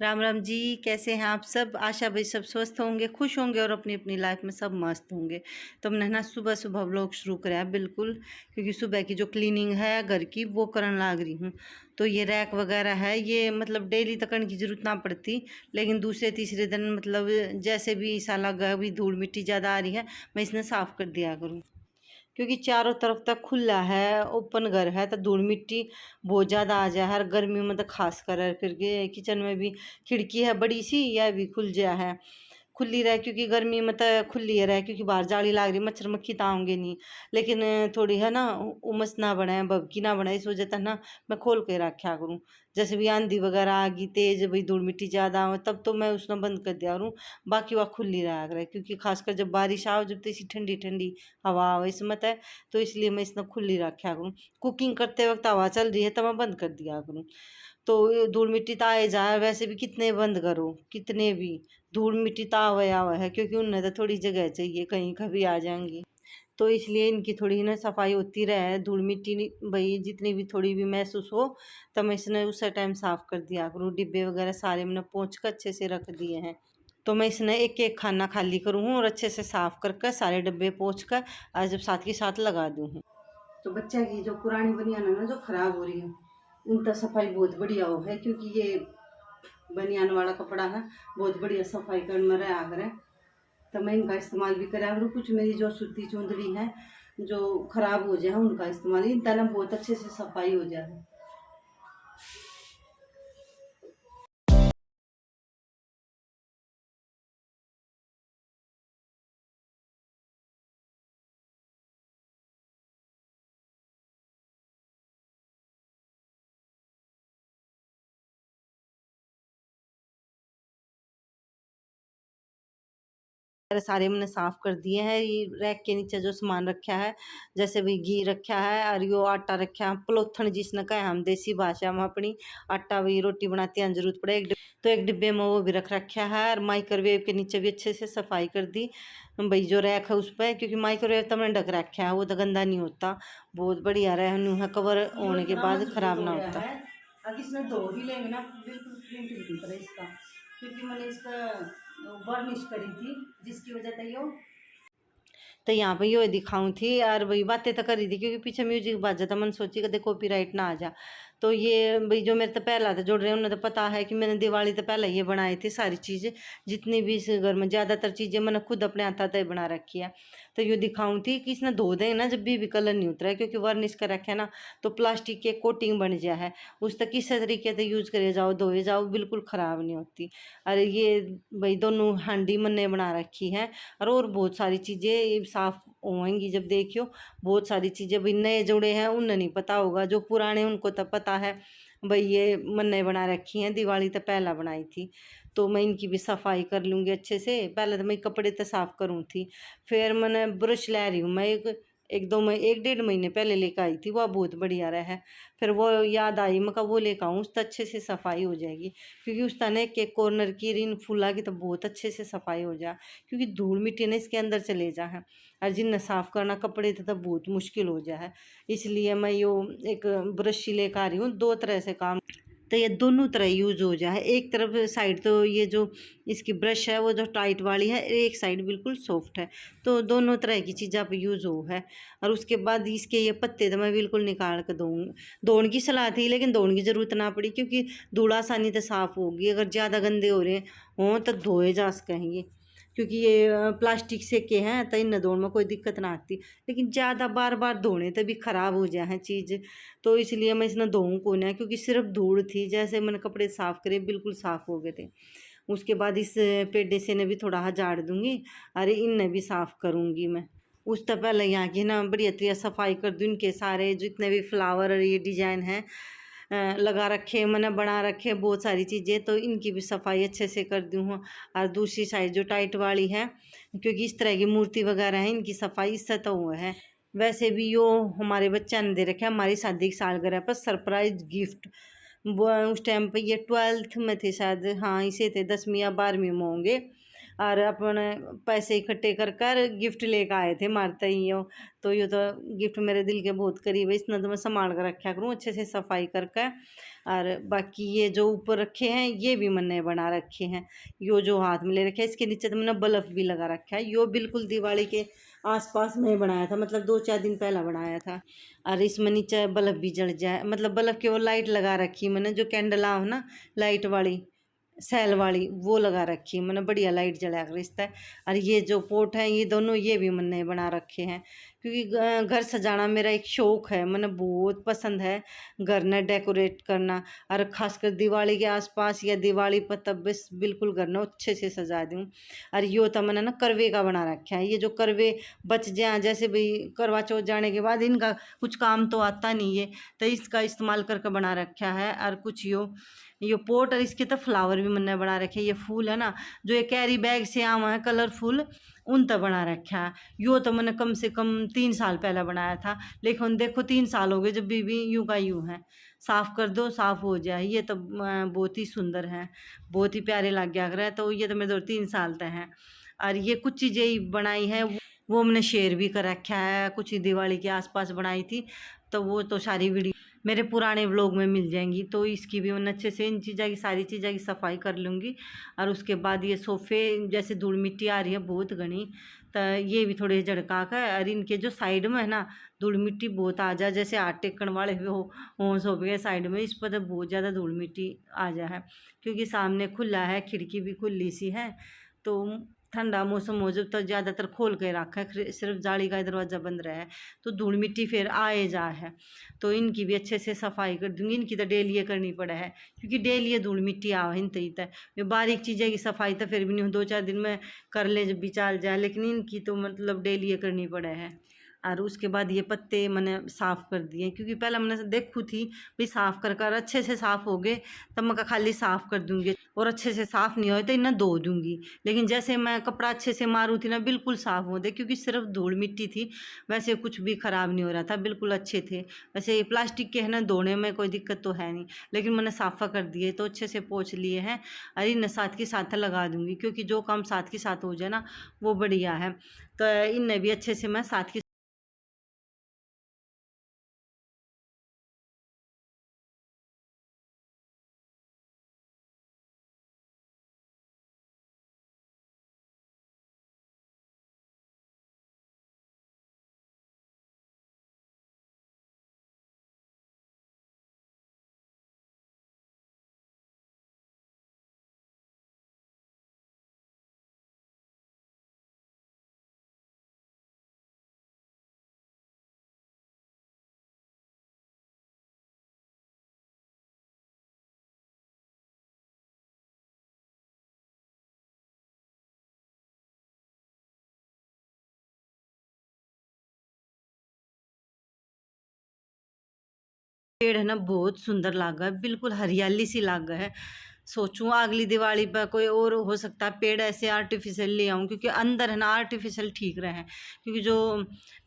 राम राम जी। कैसे हैं आप सब? आशा भाई सब स्वस्थ होंगे, खुश होंगे और अपनी अपनी लाइफ में सब मस्त होंगे। तो हमने ना सुबह सुबह व्लॉग शुरू करा है बिल्कुल, क्योंकि सुबह की जो क्लीनिंग है घर की वो करने लाग रही हूँ। तो ये रैक वगैरह है, ये मतलब डेली तकन की जरूरत ना पड़ती, लेकिन दूसरे तीसरे दिन मतलब जैसे भी ऐसा लगा भी धूल मिट्टी ज़्यादा आ रही है, मैं इसने साफ़ कर दिया करूँ। क्योंकि चारों तरफ तक खुला है, ओपन घर है, तो धूल मिट्टी बहुत ज़्यादा आ जाए हर गर्मी में, तो खास कर है। फिर किचन में भी खिड़की है बड़ी सी, यह भी खुल जा है, खुली रहे, क्योंकि गर्मी में तो खुली है रहे, क्योंकि बाहर जाली लाग रही, मच्छर मक्खी तो आऊँगे नहीं, लेकिन थोड़ी है ना उमस ना बढ़े, भभकी ना बढ़े, इस वजह से ना मैं खोल के रखा करूँ। जैसे भी आंधी वगैरह आ गई तेज, भाई धूल मिट्टी ज़्यादा हो, तब तो मैं उसमें बंद कर दिया करूँ। बाकी वह खुली रहा करे, क्योंकि खासकर जब बारिश आओ, जब तो इसी ठंडी ठंडी हवा आओ इसमें है, तो इसलिए मैं इसमें खुली रखा करूँ। कुकिंग करते वक्त हवा चल रही है तो मैं बंद कर दिया करूँ। तो ये धूल मिट्टी तो आए जाए, वैसे भी कितने बंद करो, कितने भी धूल मिट्टी तो आवा है, क्योंकि उन्हें तो थोड़ी जगह चाहिए, कहीं कभी आ जाएंगी। तो इसलिए इनकी थोड़ी ना सफाई होती रहे, धूल मिट्टी भाई जितनी भी थोड़ी भी महसूस हो, तो मैं इसने उस टाइम साफ़ कर दिया करूँ। डिब्बे वगैरह सारे मैंने पोंछ कर अच्छे से रख दिए हैं। तो मैं इसने एक एक खाना खाली करूँ और अच्छे से साफ़ कर सारे डब्बे पोंछ कर आज जब साथ के साथ लगा दूँ। तो बच्चा की जो पुरानी बनियान है ना जो ख़राब हो रही है, उनका सफाई बहुत बढ़िया हो है, क्योंकि ये बनियान वाला कपड़ा है, बहुत बढ़िया सफाई करने में रहा करे। तो मैं इनका इस्तेमाल भी करा करूँ। कुछ मेरी जो सूती चुंदड़ी है जो ख़राब हो जाए उनका इस्तेमाल, इन तलम बहुत अच्छे से सफाई हो जाए। सारे मैंने साफ कर दिए हैं। ये रैक के नीचे जो सामान रखा है, जैसे भी घी रखा है और यो आटा रखा है, पलोथन जिसने कहा हम देसी भाषा में अपनी, आटा भी रोटी बनाते हैं जरूरत पड़े तो एक डिब्बे में वो भी रख रखा है। और माइक्रोवेव के नीचे भी अच्छे से सफाई कर दी भाई, जो रैक है उस पर, क्योंकि माइक्रोवेव तो मैंने ढक रखा है, वो तो गंदा नहीं होता, बहुत बढ़िया रहे, कवर होने के बाद खराब ना होता। अगर इसमें धो भी लेंगे ना बिल्कुल प्रिंट नहीं उतरा इसका, क्योंकि मैंने इसका वार्निश करी थी, जिसकी वजह से यो तो यहाँ पे यो दिखाऊँ थी। और वही बातें तो करी थी, क्योंकि पीछे म्यूजिक बज जाता, मैंने सोची कदे कॉपीराइट ना आ जा। तो ये भाई जो मेरे तो पहला था जुड़ रहे हैं, उन्हें तो पता है कि मैंने दिवाली तो पहले ये बनाई थी सारी चीज़ें, जितनी भी इस घर में ज़्यादातर चीज़ें मैंने खुद अपने हाथा तय बना रखी है। तो ये दिखाऊँ थी कि इसने धो दें ना जब भी कलर नहीं उतरा है, क्योंकि वार्निश कर रखे है ना, तो प्लास्टिक के कोटिंग बन जाए है, उस तक किस तरीके से यूज़ करे जाओ धोए जाओ बिल्कुल ख़राब नहीं होती। अरे ये भाई दोनों हांडी मैंने बना रखी है, और बहुत सारी चीज़ें साफ़ होंगी जब देखियो। बहुत सारी चीज़ें भाई नए जुड़े हैं उन्हें नहीं पता होगा, जो पुराने उनको तो पता है भाई, ये मैंने बना रखी हैं, दिवाली तो पहला बनाई थी। तो मैं इनकी भी सफाई कर लूँगी अच्छे से। पहले तो मैं कपड़े तो साफ़ करूँ थी, फिर मैंने ब्रश ला रही हूँ मैं, एक डेढ़ महीने पहले लेकर आई थी, वह बहुत बढ़िया रहा है। फिर वो याद आई, मैं कहा वो लेकर आऊँ, उस तो अच्छे से सफाई हो जाएगी, क्योंकि उस तरह के कॉर्नर की रिन फूला की तो बहुत अच्छे से सफाई हो जाए, क्योंकि धूल मिट्टी ने इसके अंदर चले जा है, और जिन साफ़ करना कपड़े तो बहुत मुश्किल हो जाए। इसलिए मैं यो एक ब्रश लेकर आ रही हूँ, दो तरह से काम, तो ये दोनों तरह यूज़ हो जाए। एक तरफ साइड तो ये जो इसकी ब्रश है वो जो टाइट वाली है, एक साइड बिल्कुल सॉफ्ट है, तो दोनों तरह की चीज़ आप यूज़ हो है। और उसके बाद इसके ये पत्ते तो मैं बिल्कुल निकाल कर दूँ, धोने की सलाह थी लेकिन धोने की ज़रूरत ना पड़ी, क्योंकि धूल आसानी से साफ़ होगी। अगर ज़्यादा गंदे हो रहे हों तो धोए जा सकेंगे, क्योंकि ये प्लास्टिक से के हैं तो इन धोने में कोई दिक्कत ना आती, लेकिन ज़्यादा बार बार धोने तो भी ख़राब हो जाए चीज़, तो इसलिए मैं इसने धोऊँ को ना, क्योंकि सिर्फ धूल थी, जैसे मैंने कपड़े साफ़ करे बिल्कुल साफ़ हो गए थे। उसके बाद इस पेडे से ने भी थोड़ा झाड़ दूँगी, अरे इन्हें भी साफ़ करूँगी मैं। उस तो पहले यहाँ की ना बढ़िया तरीके सफाई कर दूँ, इनके सारे जितने भी फ्लावर और ये डिजाइन हैं लगा रखे, मैंने बना रखे बहुत सारी चीज़ें, तो इनकी भी सफाई अच्छे से कर दूँ। और दूसरी साइड जो टाइट वाली है, क्योंकि इस तरह की मूर्ति वगैरह है, इनकी सफाई इससे तो हुआ है। वैसे भी यो हमारे बच्चा ने दे रखे हमारी शादी की सालगिरह पर सरप्राइज गिफ्ट, वो उस टाइम पे ये 12th में थे शायद, हाँ इसे थे 10वीं या 12वीं में होंगे। और अपने पैसे इकट्ठे कर कर गिफ्ट लेकर आए थे मारते ही हो। तो ये तो गिफ्ट मेरे दिल के बहुत करीब है, इतना तो मैं संभाल कर रखा करूँ अच्छे से सफाई करके। और बाकी ये जो ऊपर रखे हैं ये भी मैंने बना रखे हैं। यो जो हाथ में ले रखे हैं इसके नीचे तो मैंने बल्ब भी लगा रखा है। यो बिल्कुल दिवाली के आसपास में बनाया था, मतलब 2-4 दिन पहला बनाया था। और इसमें नीचे बल्ब भी जल जाए, मतलब बल्ब की वो लाइट लगा रखी मैंने, जो कैंडल आओ ना लाइट वाली सेल वाली, वो लगा रखी है मैंने, बढ़िया लाइट जला कर रिश्ता है। और ये जो पोट है ये दोनों ये भी मैंने बना रखे हैं, क्योंकि घर सजाना मेरा एक शौक है, मैंने बहुत पसंद है घर ने डेकोरेट करना। और खासकर दिवाली के आसपास या दिवाली पर तब बस बिल्कुल घर ने अच्छे से सजा दूँ। और यो तो मैंने ना करवे का बना रखा है, ये जो करवे बच जाए, जैसे भाई करवा चौथ जाने के बाद इनका कुछ काम तो आता नहीं है, तो इसका इस्तेमाल करके बना रखा है। और कुछ यो पोट और इसके तो फ्लावर भी मैंने बना रखे हैं। ये फूल है ना जो ये कैरी बैग से आम है कलरफुल, उन तक बना रखा है। यो तो मैंने कम से कम 3 साल पहले बनाया था, लेकिन देखो 3 साल हो गए जब भी यूं का यूं है। साफ कर दो साफ हो जाए, ये तो बहुत ही सुंदर है, बहुत ही प्यारे लग गया रहा है। तो ये तो मेरे 3 साल तक हैं। और ये कुछ चीज़ें ही बनाई है, वो मैंने शेयर भी कर रखा है, कुछ ही दिवाली के आसपास बनाई थी, तो वो तो सारी वीडियो मेरे पुराने व्लॉग में मिल जाएंगी। तो इसकी भी मैं अच्छे से इन चीज़ों की सारी चीज़ों की सफाई कर लूँगी। और उसके बाद ये सोफ़े जैसे धूल मिट्टी आ रही है बहुत घनी, तो ये भी थोड़े झड़का कर, और इनके जो साइड में है ना धूल मिट्टी बहुत आ जाए, जैसे आटे टेकन वाले भी हो सोफे के साइड में, इस पर तो बहुत ज़्यादा धूल मिट्टी आ जाए है, क्योंकि सामने खुला है, खिड़की भी खुली सी है। तो ठंडा मौसम हो जब तो ज़्यादातर खोल के रखा है, सिर्फ जाली का दरवाज़ा बंद रहा है, तो धूल मिट्टी फिर आए जा है। तो इनकी भी अच्छे से सफाई कर दूँगी, इनकी तो डेली ये करनी पड़ा है, क्योंकि डेली ये धूल मिट्टी आवे इन तई तक। ये बारीक चीज़ें की सफाई तो फिर भी नहीं 2-4 दिन में कर ले जब भी चाल जाए, लेकिन इनकी तो मतलब डेली ये करनी पड़ा है। और उसके बाद ये पत्ते मैंने साफ़ कर दिए, क्योंकि पहले मैंने देखू थी भी साफ़ कर कर अच्छे से साफ़ हो गए तब मैं खाली साफ़ कर दूँगी, और अच्छे से साफ़ नहीं हो तो इन्हें धो दूँगी। लेकिन जैसे मैं कपड़ा अच्छे से मारूँ थी ना बिल्कुल साफ़ होते, क्योंकि सिर्फ धूल मिट्टी थी, वैसे कुछ भी ख़राब नहीं हो रहा था, बिल्कुल अच्छे थे। वैसे ये प्लास्टिक के है ना धोने में कोई दिक्कत तो है नहीं, लेकिन मैंने साफ़ा कर दिए तो अच्छे से पोंछ लिए हैं। और इन्हें साथ के साथ लगा दूँगी, क्योंकि जो काम साथ के साथ हो जाए ना वो बढ़िया है। तो इन्हें भी अच्छे से मैं साथ के पेड़ है ना बहुत सुंदर लागा है, बिल्कुल हरियाली सी लागा है। सोचूं अगली दिवाली पर कोई और हो सकता है पेड़ ऐसे आर्टिफिशियल ले आऊं, क्योंकि अंदर है ना आर्टिफिशियल ठीक रहे, क्योंकि जो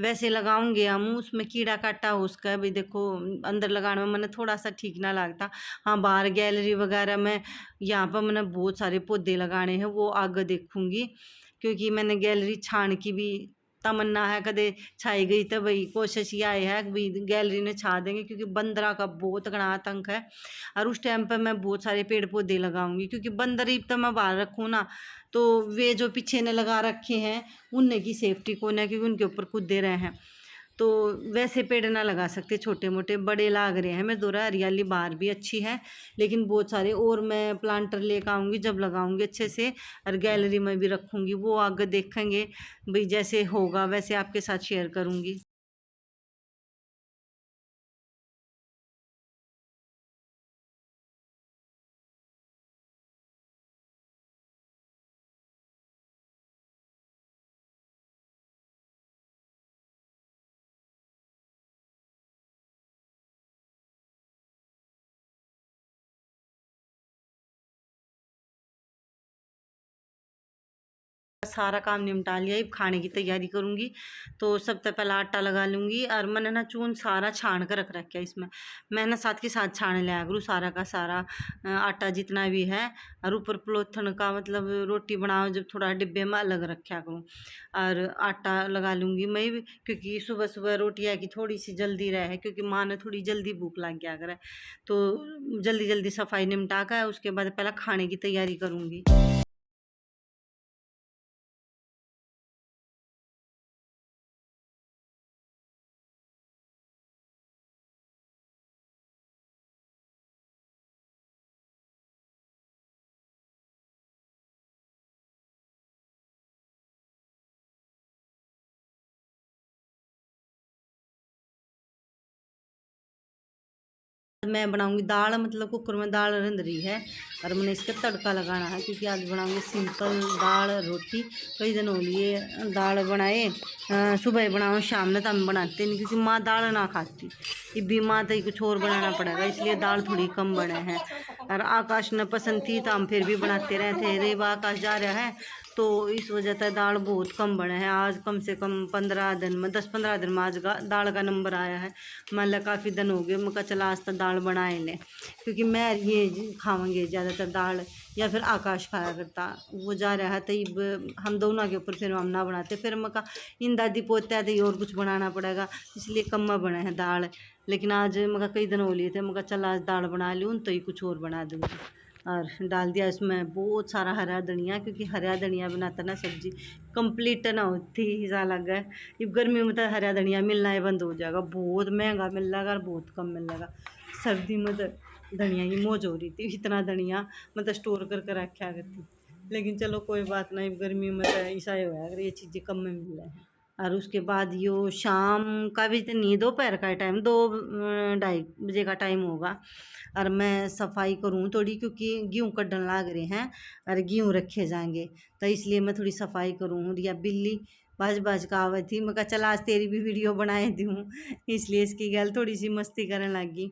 वैसे लगाऊंगे हम उसमें कीड़ा काटा हो उसका भी देखो, अंदर लगाने में मैंने थोड़ा सा ठीक ना लगता। हाँ बाहर गैलरी वगैरह में यहाँ पर मैंने बहुत सारे पौधे लगाने हैं, वो आगे देखूंगी, क्योंकि मैंने गैलरी छान की भी तमन्ना है, कदे छाई गई तो भाई कोशिश ये आई है कि भाई गैलरी में छा देंगे, क्योंकि बंदरा का बहुत घना आतंक है। और उस टाइम पर मैं बहुत सारे पेड़ पौधे लगाऊंगी, क्योंकि बंदर ही तो मैं बाहर रखूँ ना, तो वे जो पीछे ने लगा रखे हैं उनने की सेफ्टी को ना, क्योंकि उनके ऊपर कूदे रहे हैं। तो वैसे पेड़ ना लगा सकते, छोटे मोटे बड़े लाग रहे हैं। मैं दोहरा हरियाली बाहर भी अच्छी है, लेकिन बहुत सारे और मैं प्लांटर लेकर आऊँगी जब लगाऊंगी अच्छे से, और गैलरी में भी रखूँगी, वो आगे देखेंगे भाई, जैसे होगा वैसे आपके साथ शेयर करूँगी। सारा काम निपटा लिया, अब खाने की तैयारी करूँगी। तो सबसे पहले आटा लगा लूँगी और मैंने ना चून सारा छान कर रख रखा है इसमें। मैं ना साथ के साथ छान लिया करूँ सारा का सारा आटा जितना भी है। और ऊपर पलोथन का मतलब रोटी बनाओ जब थोड़ा डिब्बे में अलग रखा करूँ। और आटा लगा लूँगी मैं भी, क्योंकि सुबह सुबह रोटियाँ की थोड़ी सी जल्दी रहे, क्योंकि माँ ने थोड़ी जल्दी भूख लग गया करे। तो जल्दी जल्दी सफाई निपटा कर उसके बाद पहले खाने की तैयारी करूँगी। मैं बनाऊंगी दाल, मतलब कुकर में दाल रंध रही है और मैंने इसका तड़का लगाना है, क्योंकि आज बनाऊंगी सिंपल दाल रोटी। कई दिन हो लिए दाल बनाए, सुबह बनाओ शाम में तो हम बनाते नहीं, क्योंकि माँ दाल ना खाती। ये भी माँ तो कुछ और बनाना पड़ेगा, इसलिए दाल थोड़ी कम बने हैं। और आकाश ने पसंद थी तो हम फिर भी बनाते रहे थे। रेवा आकाश जा रहा है तो इस वजह से दाल बहुत कम बने हैं। आज कम से कम 15 दिन में 10-15 दिन में आज दाल का नंबर आया है। मतलब काफ़ी दिन हो गए, मैं चला आज तक दाल बनाए ले, क्योंकि मैं ये खावांगे ज़्यादातर दाल, या फिर आकाश खाया करता। वो जा रहा है तो हम दोनों के ऊपर फिर हम ना बनाते, फिर मैं कहा इन दादी पोते आते और कुछ बनाना पड़ेगा, इसलिए कम में बने हैं दाल। लेकिन आज मैं कई दिन हो लिए थे, मैं चल आज दाल बना लूँ तो ही कुछ और बना दूँगी। और डाल दिया इसमें बहुत सारा हरा धनिया, क्योंकि हरा धनिया बनाता ना सब्जी कंप्लीट ना होती ऐसा लग है। ये गर्मी में तो हरा धनिया मिलना ही बंद हो जाएगा, बहुत महंगा मिल रहा और बहुत कम मिल रहा। सर्दी में तो धनिया की मौज हो रही थी, इतना धनिया मतलब स्टोर कर रखा करती। लेकिन चलो कोई बात नहीं, गर्मी में तो ऐसा ही होया अगर ये चीज़ें कम में मिल रहा है। और उसके बाद यो शाम का भी तो नहीं, दोपहर का टाइम 2-2:30 बजे का टाइम होगा। और मैं सफाई करूँ थोड़ी, क्योंकि गेहूँ कड्ढन लाग रहे हैं और गेहूँ रखे जाएंगे, तो इसलिए मैं थोड़ी सफाई करूँ। या बिल्ली बाज बाज का आवे थी, मैं कहा चल आज तेरी भी वीडियो बनाए दूँ, इसलिए इसकी गल थोड़ी सी मस्ती करने लगी।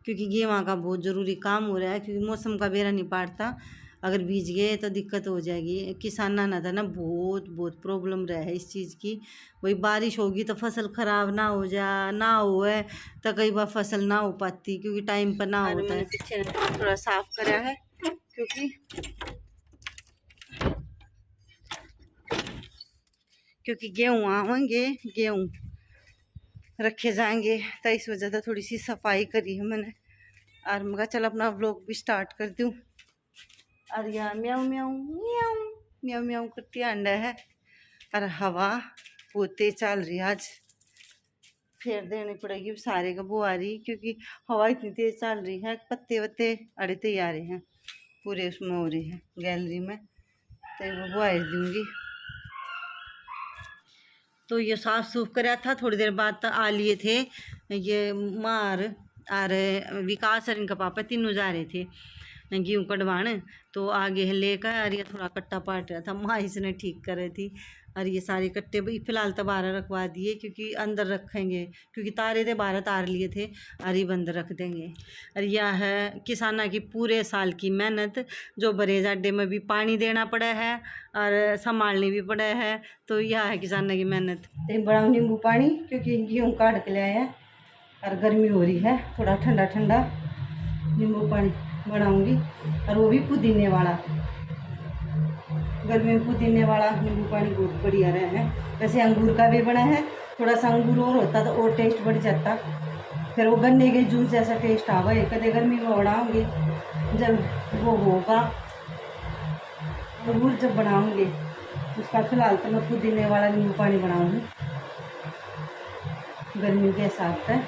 क्योंकि गेहूँ का बहुत ज़रूरी काम हो रहा है, क्योंकि मौसम का बेरा नहीं पाटता, अगर भीज गए तो दिक्कत हो जाएगी। किसाना ना था ना बहुत बहुत प्रॉब्लम रहा है इस चीज़ की। वही बारिश होगी तो फसल ख़राब ना हो जा ना होए, तो कई बार फसल ना हो पाती, क्योंकि टाइम पर ना होता है। पीछे थोड़ा साफ करा है, क्योंकि गेहूँ आवेंगे, गेहूँ रखे जाएंगे, तो इस वजह से थोड़ी सी सफाई करी है मैंने। और मैं चल अपना व्लॉग भी स्टार्ट कर दूँ। और यहाँ म्याऊं म्याऊं म्याऊं म्याऊं म्याऊं करती अंडा है। और हवा बहुत तेज चल रही है आज, फेर देनी पड़ेगी सारे का बुआरी, क्योंकि हवा इतनी तेज चल रही है, पत्ते वत्ते अड़े तैयार हैं पूरे उसमें हो रही है गैलरी में, तो वो बुआई दूंगी। तो ये साफ सूफ कराया था, थोड़ी देर बाद तो आ लिए थे ये मार और विकास और इनका पापा तीनों जा रहे थे गेहूँ कटवाने। तो आगे लेकर और ये थोड़ा कट्टा पाट रहा था, माँ इसने ठीक कर रही थी। और ये सारे कट्टे फिलहाल तो बाहर रखवा दिए, क्योंकि अंदर रखेंगे, क्योंकि तारे थे बाहर तार लिए थे, और ये अंदर रख देंगे। और यह है किसाना की पूरे साल की मेहनत, जो बरेज अड्डे में भी पानी देना पड़ा है और संभालनी भी पड़ा है। तो यह है किसाना की मेहनत। बड़ा नींबू पानी, क्योंकि गेहूँ काट के लाए हैं और गर्मी हो रही है, थोड़ा ठंडा ठंडा नींबू पानी बनाऊंगी, और वो भी पुदीने वाला। गर्मी में पुदीने वाला नींबू पानी बहुत बढ़िया रहा है। वैसे अंगूर का भी बना है, थोड़ा सा अंगूर और होता तो और टेस्ट बढ़ जाता, फिर वो गन्ने के जूस जैसा टेस्ट आवा। कदे गर्मी में बनाऊंगी जब वो होगा, अंगूर जब बनाऊंगी उसका। फिलहाल तो मैं पुदीने वाला नींबू पानी बनाऊंगी गर्मी के हिसाब से।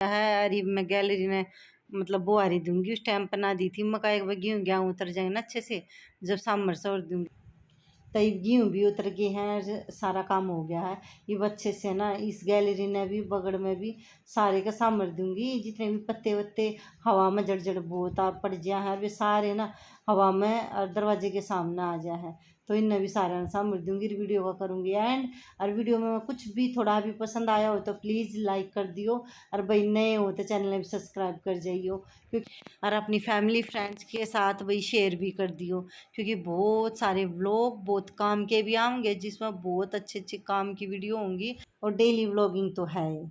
है। और ये मैं गैलरी ने मतलब बुआरी दूंगी, उस टाइम पर ना दी थी मकाई गेहूँ गेहूँ उतर जाएंगे ना अच्छे से, जब सामर से और दूंगी। तई गेहूँ भी उतर गए हैं, सारा काम हो गया है। ये अच्छे से ना इस गैलरी ने भी बगड़ में भी सारे का सामर दूंगी। जितने भी पत्ते वत्ते हवा में जड़ जड़ बहुत पड़ गया है, वे सारे ना हवा में और दरवाजे के सामने आ जाए है, तो इन्हें भी सारे सामर दूंगी। वीडियो का करूँगी एंड। और वीडियो में कुछ भी थोड़ा भी पसंद आया हो तो प्लीज़ लाइक कर दियो, और भाई नए हो तो चैनल भी सब्सक्राइब कर जाइयो, क्योंकि और अपनी फैमिली फ्रेंड्स के साथ वही शेयर भी कर दियो, क्योंकि बहुत सारे व्लॉग बहुत काम के भी आएंगे जिसमें बहुत अच्छे अच्छे काम की वीडियो होंगी, और डेली व्लॉगिंग तो है ही।